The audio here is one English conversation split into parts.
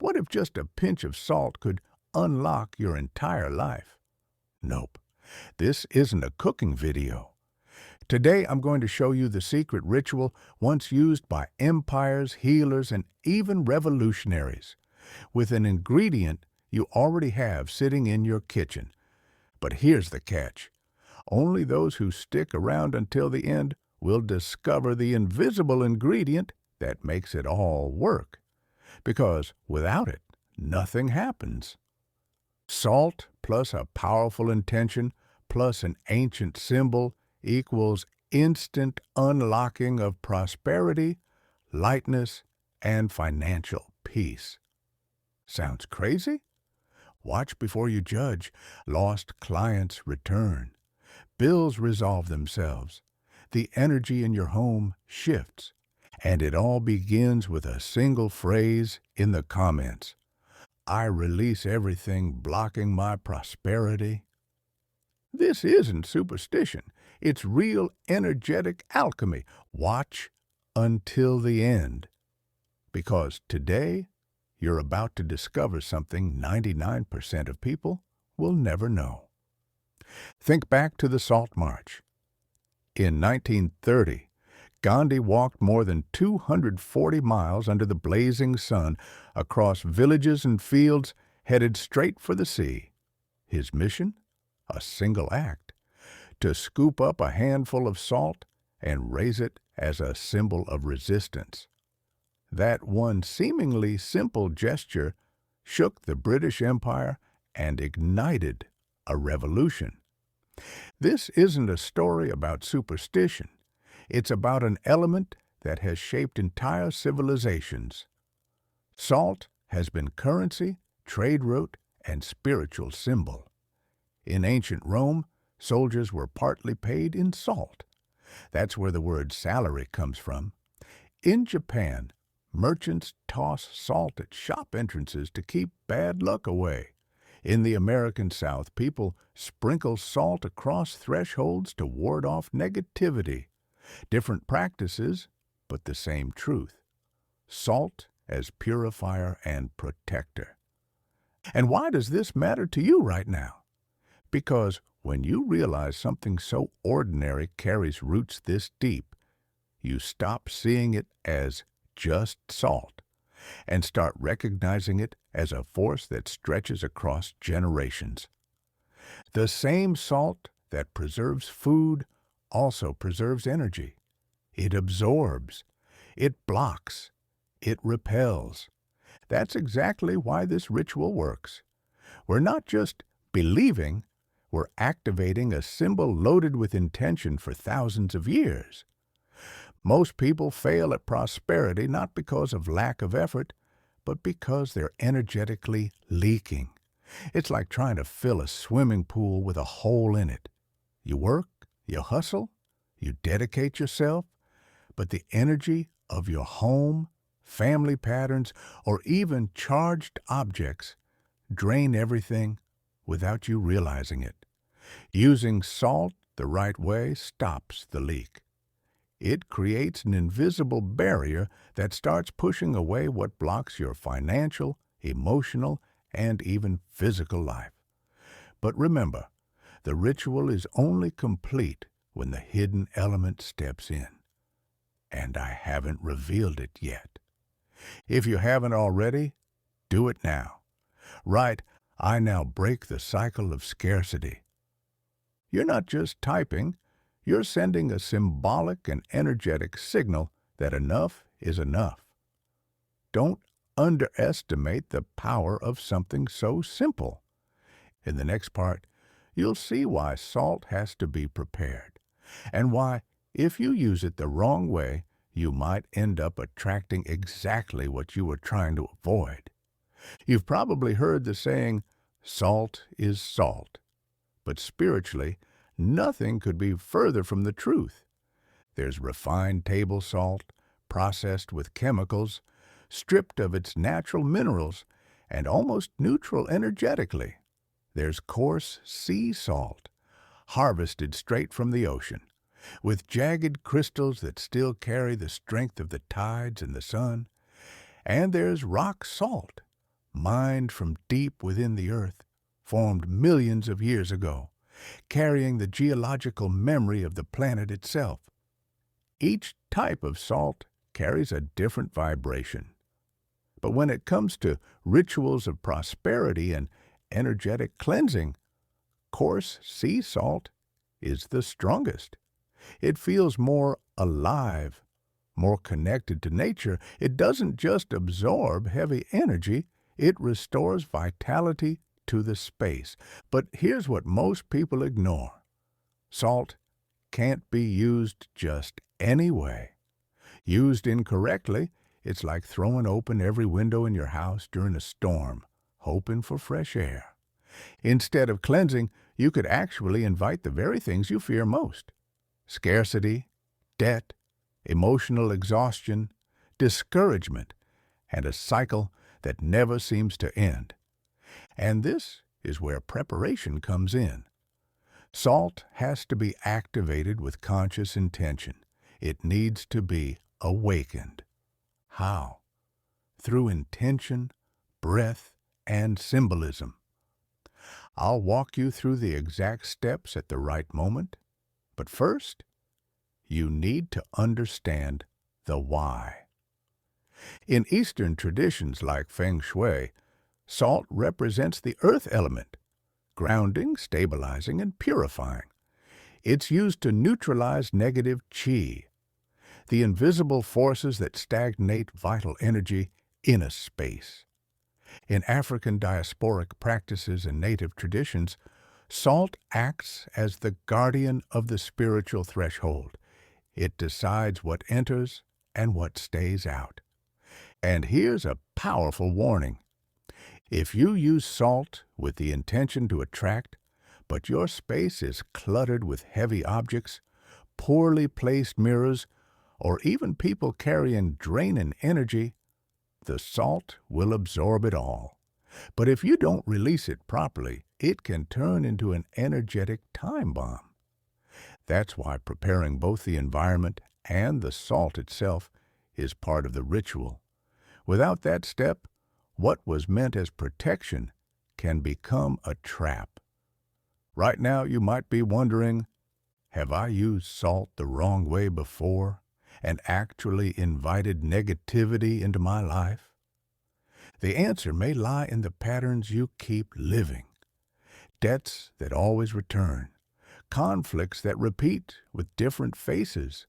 What if just a pinch of salt could unlock your entire life? Nope, this isn't a cooking video. Today I'm going to show you the secret ritual once used by empires, healers, and even revolutionaries, with an ingredient you already have sitting in your kitchen. But here's the catch. Only those who stick around until the end will discover the invisible ingredient that makes it all work. Because without it, nothing happens. Salt plus a powerful intention plus an ancient symbol equals instant unlocking of prosperity, lightness, and financial peace. Sounds crazy? Watch before you judge. Lost clients return. Bills resolve themselves. The energy in your home shifts. And it all begins with a single phrase in the comments. I release everything blocking my prosperity. This isn't superstition. It's real energetic alchemy. Watch until the end. Because today, you're about to discover something 99% of people will never know. Think back to the Salt March. In 1930, Gandhi walked more than 240 miles under the blazing sun across villages and fields headed straight for the sea. His mission? A single act: to scoop up a handful of salt and raise it as a symbol of resistance. That one seemingly simple gesture shook the British Empire and ignited a revolution. This isn't a story about superstition. It's about an element that has shaped entire civilizations. Salt has been currency, trade route, and spiritual symbol. In ancient Rome, soldiers were partly paid in salt. That's where the word salary comes from. In Japan, merchants toss salt at shop entrances to keep bad luck away. In the American South, people sprinkle salt across thresholds to ward off negativity. Different practices, but the same truth. Salt as purifier and protector. And why does this matter to you right now? Because when you realize something so ordinary carries roots this deep, you stop seeing it as just salt and start recognizing it as a force that stretches across generations. The same salt that preserves food also preserves energy. It absorbs, it blocks, it repels. That's exactly why this ritual works. We're not just believing, we're activating a symbol loaded with intention for thousands of years. Most people fail at prosperity not because of lack of effort, but because they're energetically leaking. It's like trying to fill a swimming pool with a hole in it. You work, you hustle, you dedicate yourself, but the energy of your home, family patterns, or even charged objects drain everything without you realizing it. Using salt the right way stops the leak. It creates an invisible barrier that starts pushing away what blocks your financial, emotional, and even physical life. But remember, the ritual is only complete when the hidden element steps in. And I haven't revealed it yet. If you haven't already, do it now. Write, I now break the cycle of scarcity. You're not just typing, you're sending a symbolic and energetic signal that enough is enough. Don't underestimate the power of something so simple. In the next part, you'll see why salt has to be prepared, and why, if you use it the wrong way, you might end up attracting exactly what you were trying to avoid. You've probably heard the saying, salt is salt. But spiritually, nothing could be further from the truth. There's refined table salt, processed with chemicals, stripped of its natural minerals, and almost neutral energetically. There's coarse sea salt, harvested straight from the ocean, with jagged crystals that still carry the strength of the tides and the sun. And there's rock salt, mined from deep within the earth, formed millions of years ago, carrying the geological memory of the planet itself. Each type of salt carries a different vibration. But when it comes to rituals of prosperity and energetic cleansing, coarse sea salt is the strongest. It feels more alive, more connected to nature. It doesn't just absorb heavy energy, it restores vitality to the space. But here's what most people ignore. Salt can't be used just any way. Used incorrectly, it's like throwing open every window in your house during a storm, hoping for fresh air. Instead of cleansing, you could actually invite the very things you fear most: scarcity, debt, emotional exhaustion, discouragement, and a cycle that never seems to end. And this is where preparation comes in. Salt has to be activated with conscious intention. It needs to be awakened. How? Through intention, breath, and symbolism. I'll walk you through the exact steps at the right moment, but first, you need to understand the why. In Eastern traditions like Feng Shui, salt represents the earth element, grounding, stabilizing, and purifying. It's used to neutralize negative qi, the invisible forces that stagnate vital energy in a space. In African diasporic practices and native traditions, salt acts as the guardian of the spiritual threshold. It decides what enters and what stays out. And here's a powerful warning. If you use salt with the intention to attract, but your space is cluttered with heavy objects, poorly placed mirrors, or even people carrying draining energy, the salt will absorb it all. But if you don't release it properly, it can turn into an energetic time bomb. That's why preparing both the environment and the salt itself is part of the ritual. Without that step, what was meant as protection can become a trap. Right now you might be wondering, have I used salt the wrong way before and actually invited negativity into my life? The answer may lie in the patterns you keep living. Debts that always return, conflicts that repeat with different faces,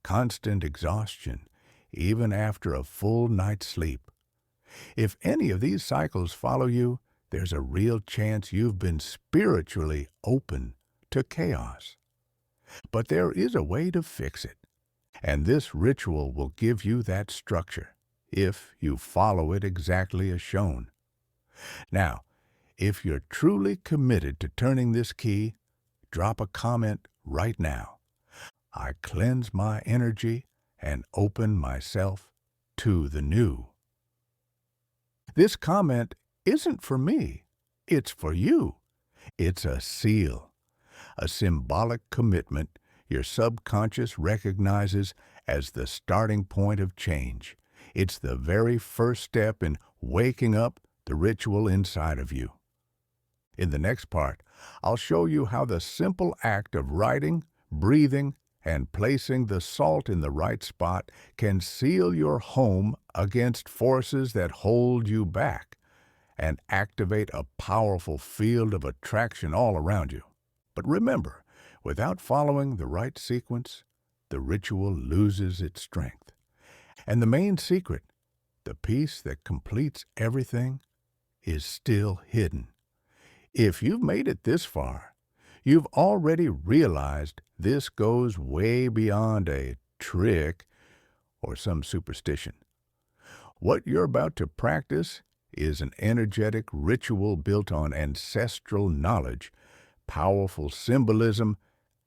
constant exhaustion, even after a full night's sleep. If any of these cycles follow you, there's a real chance you've been spiritually open to chaos. But there is a way to fix it, and this ritual will give you that structure, if you follow it exactly as shown. Now, if you're truly committed to turning this key, drop a comment right now. I cleanse my energy and open myself to the new. This comment isn't for me, it's for you. It's a seal, a symbolic commitment your subconscious recognizes as the starting point of change. It's the very first step in waking up the ritual inside of you. In the next part, I'll show you how the simple act of writing, breathing, and placing the salt in the right spot can seal your home against forces that hold you back and activate a powerful field of attraction all around you. But remember, without following the right sequence, the ritual loses its strength. And the main secret, the piece that completes everything, is still hidden. If you've made it this far, you've already realized this goes way beyond a trick or some superstition. What you're about to practice is an energetic ritual built on ancestral knowledge, powerful symbolism,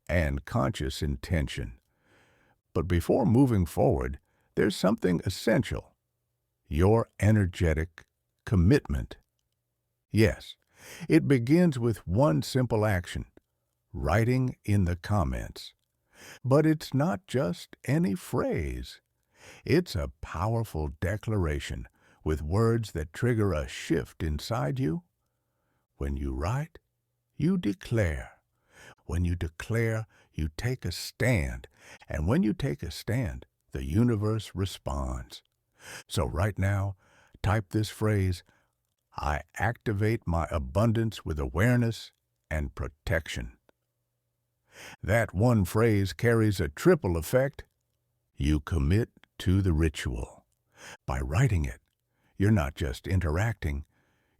and conscious intention. But before moving forward, there's something essential: your energetic commitment. Yes, it begins with one simple action: writing in the comments. But it's not just any phrase. It's a powerful declaration with words that trigger a shift inside you? When you write, you declare. When you declare, you take a stand. And when you take a stand, the universe responds. So right now, type this phrase: I activate my abundance with awareness and protection. That one phrase carries a triple effect. You commit to the ritual. By writing it, you're not just interacting,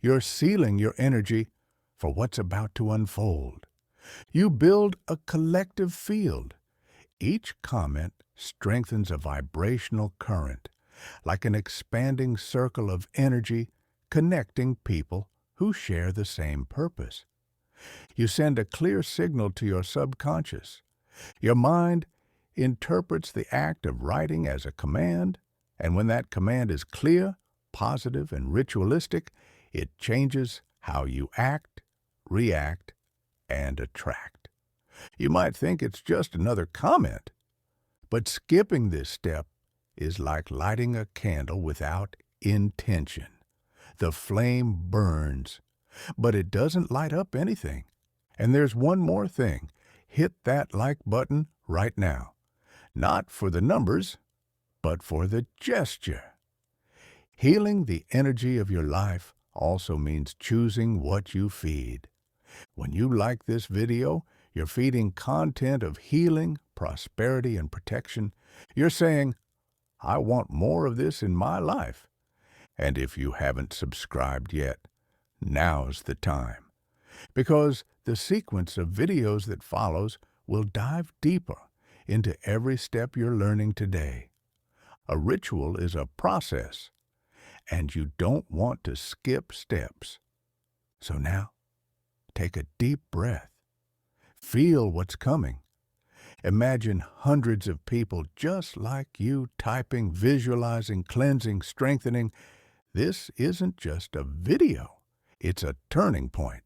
you're sealing your energy for what's about to unfold. You build a collective field. Each comment strengthens a vibrational current, like an expanding circle of energy connecting people who share the same purpose. You send a clear signal to your subconscious. Your mind interprets the act of writing as a command, and when that command is clear, positive, and ritualistic, it changes how you act, react, and attract. You might think it's just another comment, but skipping this step is like lighting a candle without intention. The flame burns, but it doesn't light up anything. And there's one more thing. Hit that like button right now. Not for the numbers, but for the gesture. Healing the energy of your life also means choosing what you feed. When you like this video, you're feeding content of healing, prosperity, and protection. You're saying, I want more of this in my life. And if you haven't subscribed yet, now's the time. Because the sequence of videos that follows will dive deeper into every step you're learning today. A ritual is a process, and you don't want to skip steps. So now, take a deep breath. Feel what's coming. Imagine hundreds of people just like you typing, visualizing, cleansing, strengthening. This isn't just a video. It's a turning point.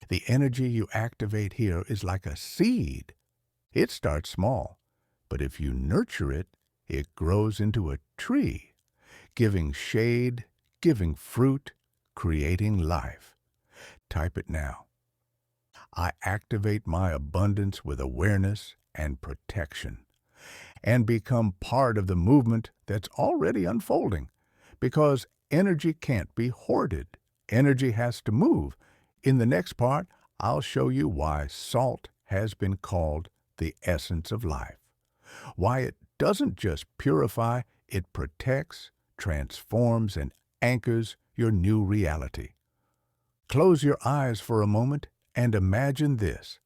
The energy you activate here is like a seed. It starts small, but if you nurture it, it grows into a tree, giving shade, giving fruit, creating life. Type it now. I activate my abundance with awareness and protection, and become part of the movement that's already unfolding, because energy can't be hoarded. Energy has to move. In the next part, I'll show you why salt has been called the essence of life, why it doesn't just purify, it protects, transforms, and anchors your new reality. Close your eyes for a moment and imagine this: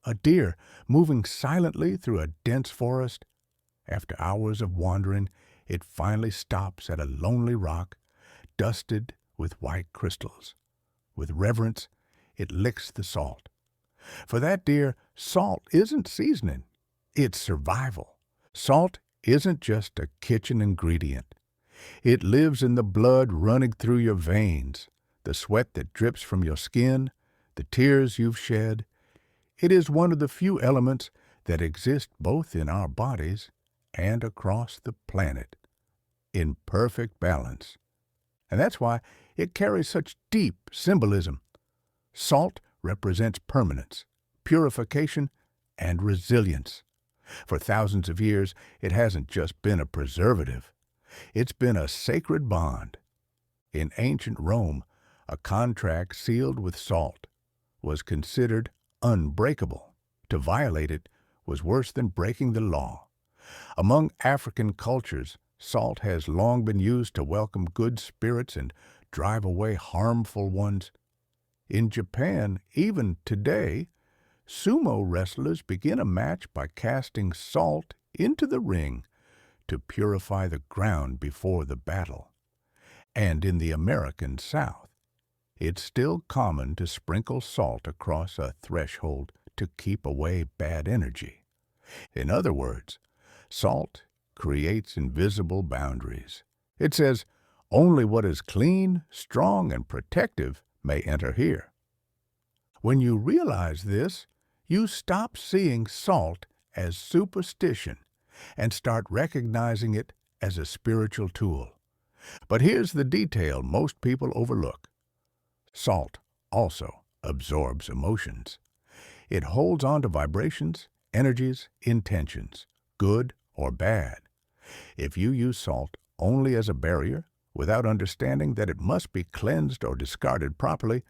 a deer moving silently through a dense forest. After hours of wandering, it finally stops at a lonely rock, dusted with white crystals. With reverence, it licks the salt. For that deer, salt isn't seasoning, it's survival. Salt isn't just a kitchen ingredient. It lives in the blood running through your veins, the sweat that drips from your skin, the tears you've shed. It is one of the few elements that exist both in our bodies and across the planet, in perfect balance. And that's why it carries such deep symbolism. Salt represents permanence, purification, and resilience. For thousands of years, it hasn't just been a preservative. It's been a sacred bond. In ancient Rome, a contract sealed with salt was considered unbreakable. To violate it was worse than breaking the law. Among African cultures, salt has long been used to welcome good spirits and drive away harmful ones. In Japan, even today, sumo wrestlers begin a match by casting salt into the ring to purify the ground before the battle. And in the American South, it's still common to sprinkle salt across a threshold to keep away bad energy. In other words, salt creates invisible boundaries. It says, only what is clean, strong, and protective may enter here. When you realize this, you stop seeing salt as superstition and start recognizing it as a spiritual tool. But here's the detail most people overlook. Salt also absorbs emotions. It holds on to vibrations, energies, intentions, good or bad. If you use salt only as a barrier, without understanding that it must be cleansed or discarded properly,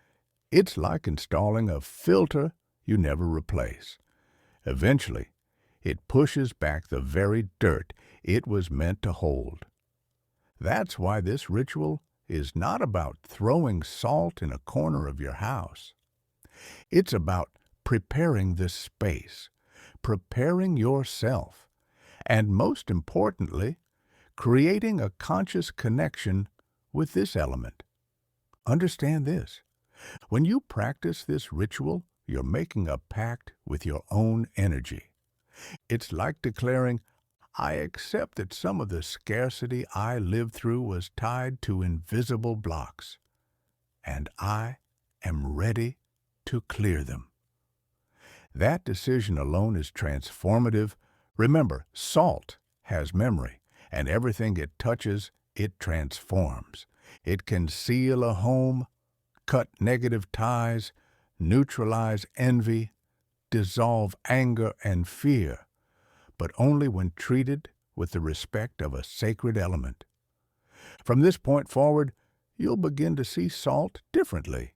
it's like installing a filter you never replace. Eventually, it pushes back the very dirt it was meant to hold. That's why this ritual is not about throwing salt in a corner of your house. It's about preparing this space, preparing yourself, and most importantly, creating a conscious connection with this element. Understand this. When you practice this ritual, you're making a pact with your own energy. It's like declaring, I accept that some of the scarcity I lived through was tied to invisible blocks, and I am ready to clear them. That decision alone is transformative. Remember, salt has memory, and everything it touches, it transforms. It can seal a home, cut negative ties, neutralize envy, dissolve anger and fear, but only when treated with the respect of a sacred element. From this point forward, you'll begin to see salt differently.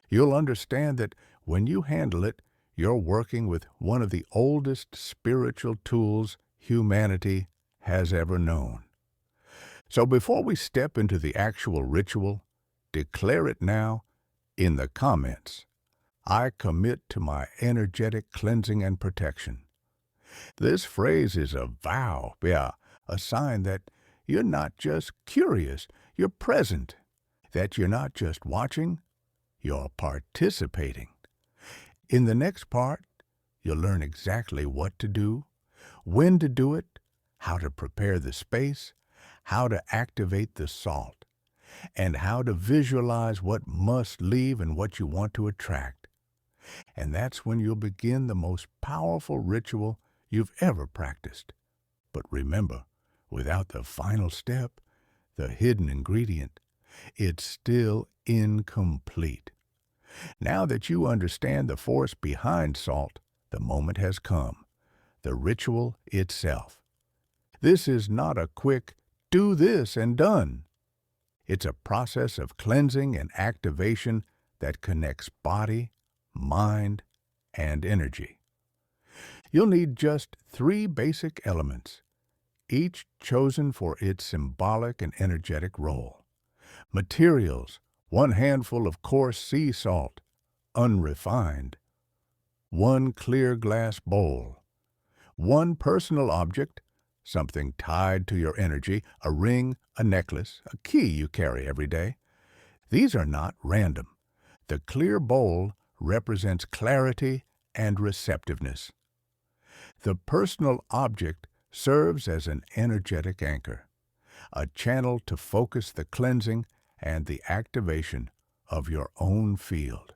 You'll understand that when you handle it, you're working with one of the oldest spiritual tools humanity has ever known. So before we step into the actual ritual, declare it now in the comments. I commit to my energetic cleansing and protection. This phrase is a vow, a sign that you're not just curious, you're present, that you're not just watching, you're participating. In the next part, you'll learn exactly what to do, when to do it, how to prepare the space, how to activate the salt, and how to visualize what must leave and what you want to attract. And that's when you'll begin the most powerful ritual you've ever practiced. But remember, without the final step, the hidden ingredient, it's still incomplete. Now that you understand the force behind salt, the moment has come, the ritual itself. This is not a quick, do this and done. It's a process of cleansing and activation that connects body, mind, and energy. You'll need just 3 basic elements, each chosen for its symbolic and energetic role. Materials: 1 handful of coarse sea salt, unrefined. 1 clear glass bowl. 1 personal object, something tied to your energy, a ring, a necklace, a key you carry every day. These are not random. The clear bowl represents clarity and receptiveness. The personal object serves as an energetic anchor, a channel to focus the cleansing and the activation of your own field.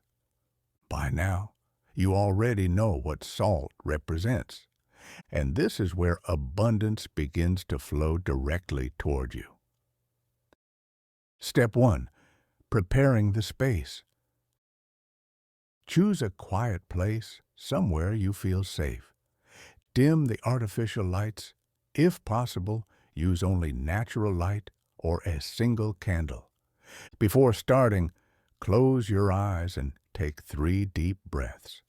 By now, you already know what salt represents, and this is where abundance begins to flow directly toward you. Step 1. Preparing the space. Choose a quiet place, somewhere you feel safe. Dim the artificial lights. If possible, use only natural light or a single candle. Before starting, close your eyes and take 3 deep breaths.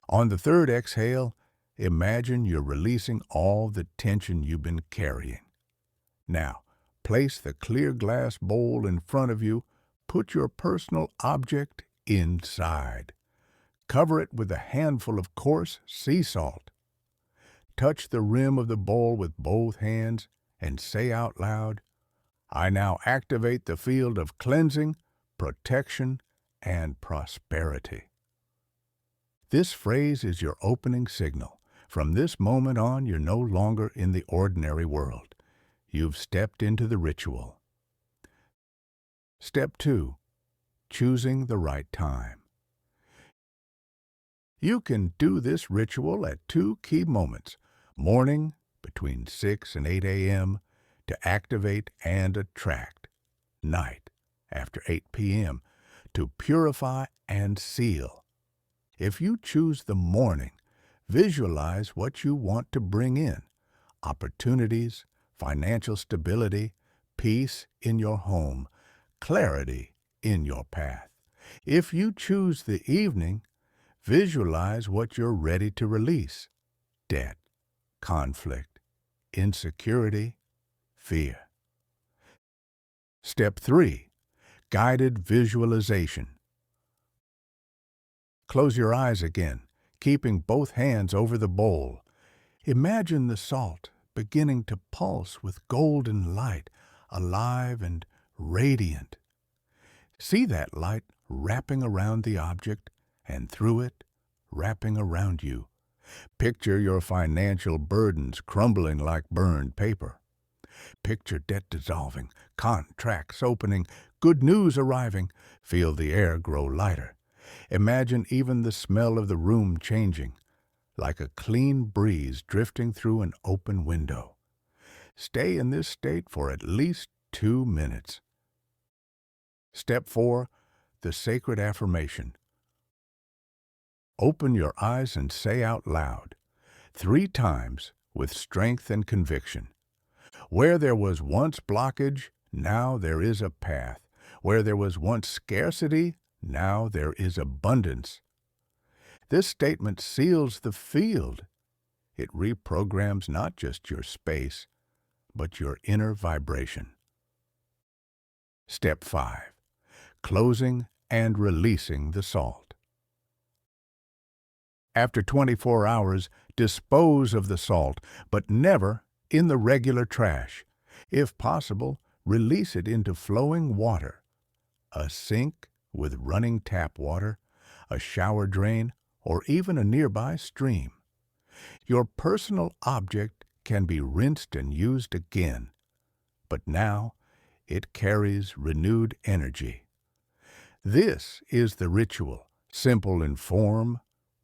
On the 3rd exhale, imagine you're releasing all the tension you've been carrying. Now, place the clear glass bowl in front of you. Put your personal object inside. Cover it with a handful of coarse sea salt. Touch the rim of the bowl with both hands and say out loud, I now activate the field of cleansing, protection, and prosperity. This phrase is your opening signal. From this moment on, you're no longer in the ordinary world. You've stepped into the ritual. Step 2. Choosing the right time. You can do this ritual at 2 key moments: morning between 6 and 8 a.m. to activate and attract, night, after 8 p.m., to purify and seal. If you choose the morning, visualize what you want to bring in: opportunities, financial stability, peace in your home, clarity in your path. If you choose the evening, visualize what you're ready to release: debt, conflict, insecurity, fear. Step 3. Guided visualization. Close your eyes again, keeping both hands over the bowl. Imagine the salt beginning to pulse with golden light, alive and radiant. See that light wrapping around the object, and through it, wrapping around you. Picture your financial burdens crumbling like burned paper. Picture debt dissolving, contracts opening, good news arriving. Feel the air grow lighter. Imagine even the smell of the room changing, like a clean breeze drifting through an open window. Stay in this state for at least 2 minutes. Step 4. The sacred affirmation. Open your eyes and say out loud, 3 times, with strength and conviction: where there was once blockage, now there is a path. Where there was once scarcity, now there is abundance. This statement seals the field. It reprograms not just your space, but your inner vibration. Step 5. Closing and releasing the salt. After 24 hours, dispose of the salt, but never in the regular trash. If possible, release it into flowing water: a sink with running tap water, a shower drain, or even a nearby stream. Your personal object can be rinsed and used again, but now it carries renewed energy. This is the ritual, simple in form,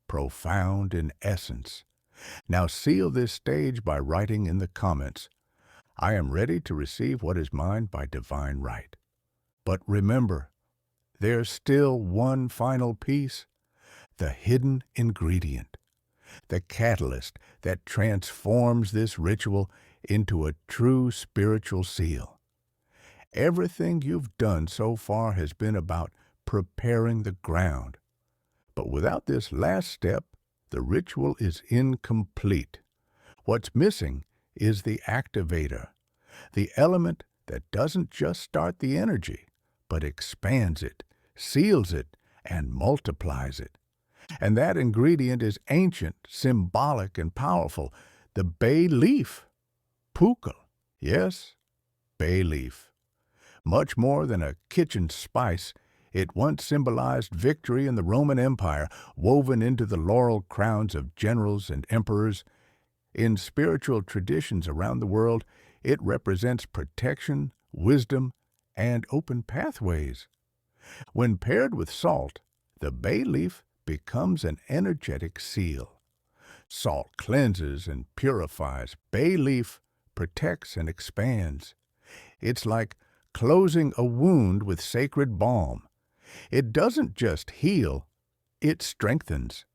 profound in essence. Now seal this stage by writing in the comments, "I am ready to receive what is mine by divine right." But remember, there's still one final piece: the hidden ingredient, the catalyst that transforms this ritual into a true spiritual seal. Everything you've done so far has been about preparing the ground. But without this last step, the ritual is incomplete. What's missing is the activator, the element that doesn't just start the energy, but expands it, seals it, and multiplies it. And that ingredient is ancient, symbolic, and powerful: the bay leaf. Pukal. Yes, bay leaf. Much more than a kitchen spice, it once symbolized victory in the Roman Empire, woven into the laurel crowns of generals and emperors. In spiritual traditions around the world, it represents protection, wisdom, and open pathways. When paired with salt, the bay leaf becomes an energetic seal. Salt cleanses and purifies. Bay leaf protects and expands. It's like closing a wound with sacred balm. It doesn't just heal, it strengthens.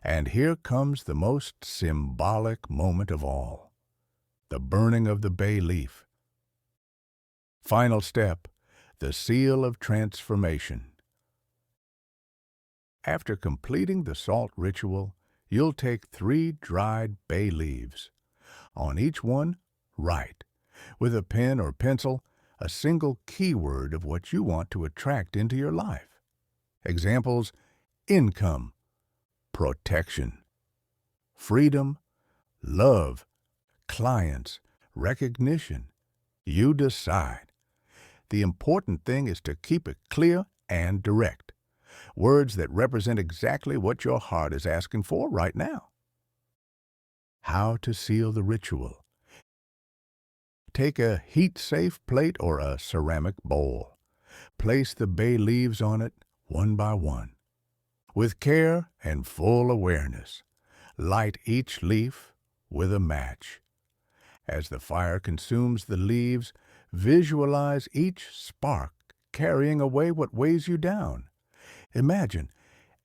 And here comes the most symbolic moment of all: the burning of the bay leaf. Final step: the seal of transformation. After completing the salt ritual, you'll take 3 dried bay leaves. On each one, write, with a pen or pencil, a single keyword of what you want to attract into your life. Examples: income, protection, freedom, love, clients, recognition. You decide. The important thing is to keep it clear and direct. Words that represent exactly what your heart is asking for right now. How to seal the ritual. Take a heat-safe plate or a ceramic bowl. Place the bay leaves on it, one by one. With care and full awareness, light each leaf with a match. As the fire consumes the leaves, Visualize each spark carrying away what weighs you down. Imagine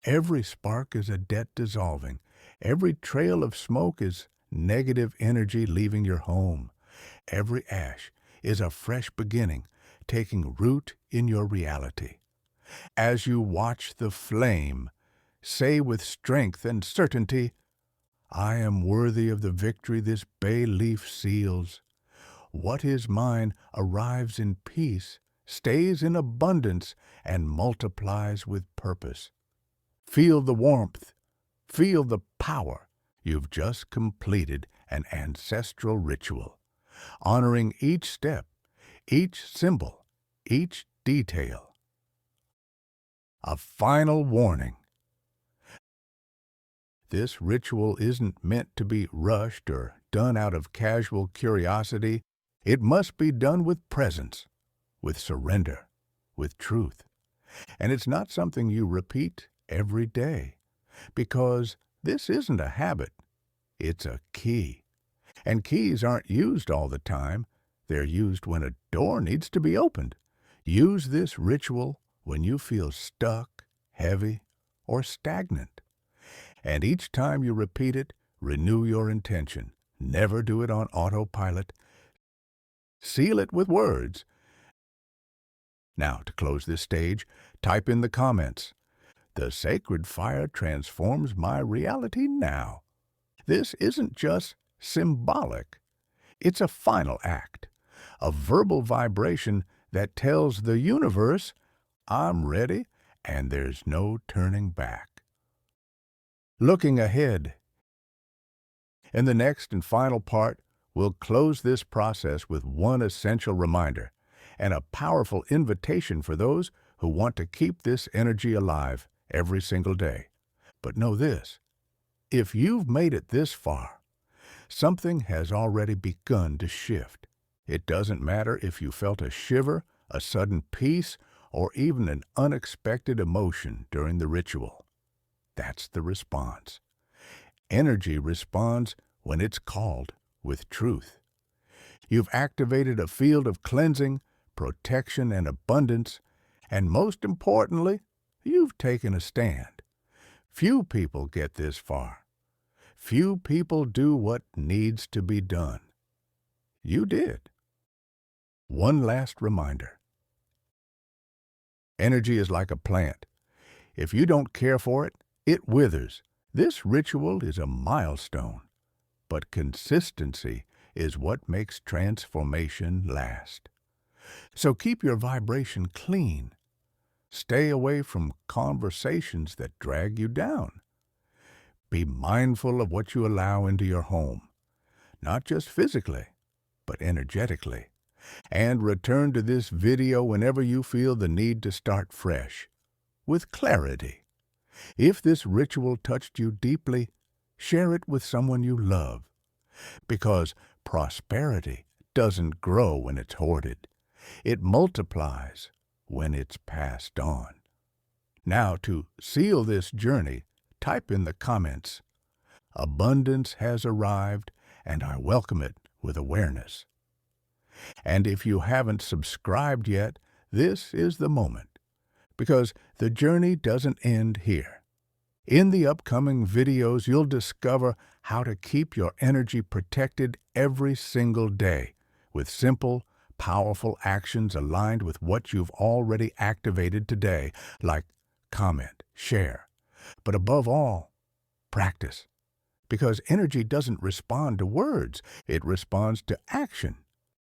every spark is a debt dissolving. Every trail of smoke is negative energy leaving your home. Every ash is a fresh beginning taking root in your reality. As you watch the flame, say with strength and certainty, I am worthy of the victory this bay leaf seals. What is mine arrives in peace, stays in abundance, and multiplies with purpose. Feel the warmth, feel the power. You've just completed an ancestral ritual, honoring each step, each symbol, each detail. A final warning. This ritual isn't meant to be rushed or done out of casual curiosity. It must be done with presence, with surrender, with truth. And it's not something you repeat every day, because this isn't a habit. It's a key. And keys aren't used all the time. They're used when a door needs to be opened. Use this ritual when you feel stuck, heavy, or stagnant. And each time you repeat it, renew your intention. Never do it on autopilot. Seal it with words. Now, to close this stage, type in the comments, "The sacred fire transforms my reality now." This isn't just symbolic. It's a final act, a verbal vibration that tells the universe, I'm ready and there's no turning back. Looking ahead, in the next and final part, we'll close this process with one essential reminder and a powerful invitation for those who want to keep this energy alive every single day. But know this, if you've made it this far, something has already begun to shift. It doesn't matter if you felt a shiver, a sudden peace, or even an unexpected emotion during the ritual. That's the response. Energy responds when it's called with truth. You've activated a field of cleansing, protection, and abundance, and most importantly, you've taken a stand. Few people get this far. Few people do what needs to be done. You did. One last reminder. Energy is like a plant. If you don't care for it, it withers. This ritual is a milestone, but consistency is what makes transformation last. So keep your vibration clean. Stay away from conversations that drag you down. Be mindful of what you allow into your home, not just physically, but energetically. And return to this video whenever you feel the need to start fresh, with clarity. If this ritual touched you deeply, share it with someone you love, because prosperity doesn't grow when it's hoarded. It multiplies when it's passed on. Now, to seal this journey, type in the comments, "Abundance has arrived, and I welcome it with awareness." And if you haven't subscribed yet, this is the moment, because the journey doesn't end here. In the upcoming videos, you'll discover how to keep your energy protected every single day with simple, powerful actions aligned with what you've already activated today, like comment, share. But above all, practice. Because energy doesn't respond to words, it responds to action.